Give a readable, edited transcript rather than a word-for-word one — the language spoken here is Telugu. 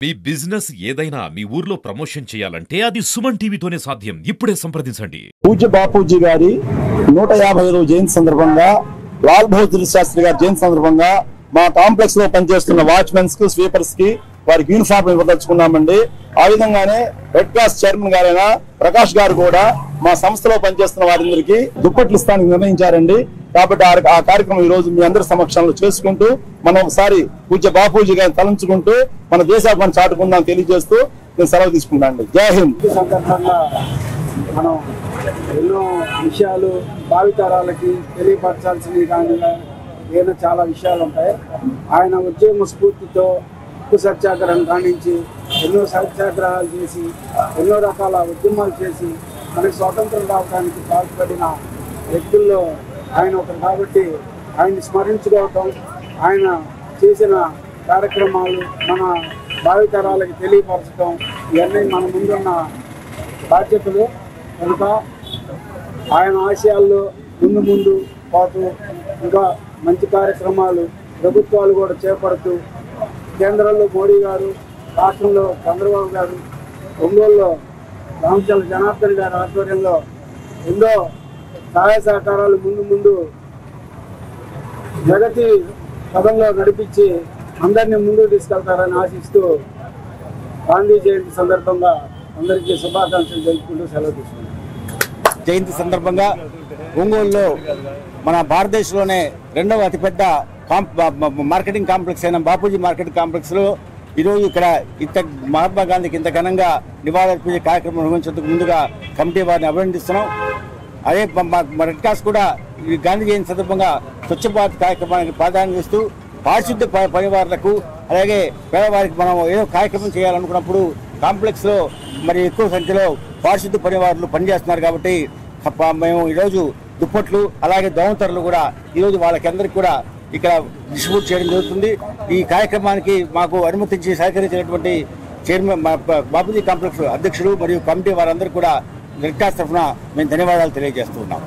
మీ బిజినెస్ ఏదైనా మీ ఊర్లో ప్రమోషన్ చేయాలంటే అది సుమన్ టీవీతోనే సాధ్యం. ఇప్పుడే సంప్రదించండి. పూజ్య బాపూజీ గారి 150వ జయంతి సందర్భంగా, లాల్ బహదూర్ శాస్త్రి గారి జయంతి సందర్భంగా మా కాంప్లెక్స్ లో పనిచేస్తున్న వాచ్మెన్స్ కి, స్వీపర్స్ కి వారికి యూనిఫామ్ ఇవ్వదలుచుకున్నామండి. ఆ విధంగానే రెడ్ క్రాస్ చైర్మన్ గారైన ప్రకాష్ గారు కూడా మా సంస్థలో పనిచేస్తున్న వారందరికీ దుప్పట్లు ఇస్తానికి నిర్ణయించారండి. కాబట్టి ఆ కార్యక్రమం ఈ రోజు మీ అందరి సమక్షంలో చేసుకుంటూ మనం ఒకసారి పూజ్య బాపూజీ గారిని తలంచుకుంటూ మన దేశాభిమానం చాటుకుందాం తెలియజేస్తూ నేను సెలవు తీసుకుంటాను. జై హింద్. సందర్భంగా మనం ఎన్నో విషయాలు భావితరాలకి తెలియపరచాల్సినవి కానీ ఏదో చాలా విషయాలు ఉంటాయి. ఆయన ఉద్యమ స్ఫూర్తితో ఉప్పు సత్యాగ్రహం కానించి ఎన్నో సత్యాగ్రహాలు చేసి ఎన్నో రకాల ఉద్యమాలు చేసి మనకి స్వాతంత్రం రావడానికి పాల్పడిన వ్యక్తుల్లో ఆయన ఒకరు. కాబట్టి ఆయన్ని స్మరించుకోవటం, ఆయన చేసిన కార్యక్రమాలు మన భావితరాలకి తెలియపరచడం ఇవన్నీ మన ముందున్న బాధ్యతలు. కనుక ఆయన ఆశయాల్లో ముందు పోతూ ఇంకా మంచి కార్యక్రమాలు ప్రభుత్వాలు కూడా చేపడుతూ, కేంద్రంలో మోడీ గారు, రాష్ట్రంలో చంద్రబాబు గారు, ఒంగోలులో రామచంద్ర జనార్దన్ గారి ఆధ్వర్యంలో ఎన్నో సహాయ సహకారాలు ముందు జగతి పదంలో నడిపించి అందరినీ ముందుకు తీసుకెళ్తారని ఆశిస్తూ గాంధీ జయంతి సందర్భంగా అందరికీ శుభాకాంక్షలు తెలుపుకుంటూ సెలవు తీసుకున్నాం. జయంతి సందర్భంగా ఒంగోలులో మన భారతదేశంలోనే రెండవ అతిపెద్ద మార్కెటింగ్ కాంప్లెక్స్ అయిన బాపూజీ మార్కెట్ కాంప్లెక్స్లో ఈరోజు ఇక్కడ మహాత్మా గాంధీకి ఇంత ఘనంగా నివాళులర్పించే కార్యక్రమం నిర్వహించేందుకు ముందుగా కమిటీ వారిని అభినందిస్తున్నాం. అదే రెడ్ క్రాస్ కూడా ఈ గాంధీ జయంతి సందర్భంగా స్వచ్ఛ భారత్ కార్యక్రమానికి ప్రాధాన్యత ఇస్తూ పారిశుద్ధ్య పనివారులకు అలాగే పేదవారికి మనం ఏదో కార్యక్రమం చేయాలనుకున్నప్పుడు కాంప్లెక్స్లో మరి ఎక్కువ సంఖ్యలో పారిశుద్ధ్య పనివారులు పనిచేస్తున్నారు. కాబట్టి మేము ఈరోజు దుప్పట్లు అలాగే దోమతెరలు కూడా ఈరోజు వాళ్ళకందరికీ కూడా ఇక్కడ డిస్ట్రిబ్యూట్ చేయడం జరుగుతుంది. ఈ కార్యక్రమానికి మాకు అనుమతించి సహకరించినటువంటి చైర్మన్ బాపూజీ కాంప్లెక్స్ అధ్యక్షుడు మరియు కమిటీ వారందరికీ కూడా రెడ్ క్రాస్ తరఫున మేము ధన్యవాదాలు తెలియజేస్తున్నాం.